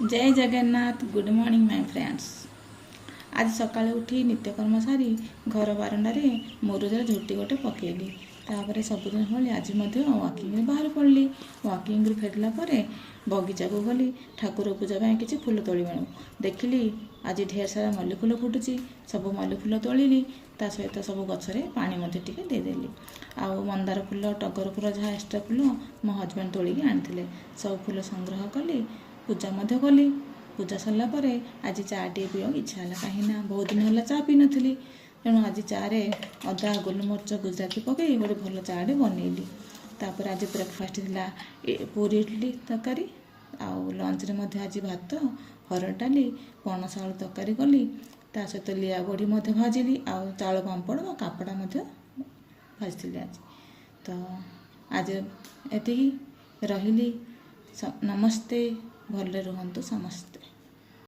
जय Jagannath. Good morning my friends. आज सकाଳେ उठी नित्यकर्म सारी घर बारंडारे मुरुजर झोटी गोटे पकेली। तापर सबुदिन भली आज वाकिंग बाहर पड़ी। वाकिंग फेरला बगीचा को गली ठाकुर पूजा किसी फूल तोड़ देखिली। आज ढेर सारा मल्ली फूल फुटुची। सब मल्ली फूल तोड़िली। ता सहित सब गचरे पानी टिके देदेली। आउ मंदार फूल टगर फूल जहाँ एक्सट्रा फूल मो हजबैंड तोड़िकी आनी सब फूल संग्रह कली। पूजा कली। पूजा सरला आज चा टे पीवा इच्छा है कहीं बहुत दिन है चा पी नी। तेणु आज चा रे अदा गोलमरीच गुजराती पकई गोटे भल चाटे बनइली। तापर आज ब्रेकफास्ट थिला पूरी इडली तरकारी। आउ लंच रे आज भात हरड़ डाली पणस आलू तरकारी कली। ता सहित लिया बड़ी भाजिली। आउ चाउल पापड़ कापड़ा भाजी आज। तो आज एति रही। नमस्ते। भले रुहंतु समस्ते।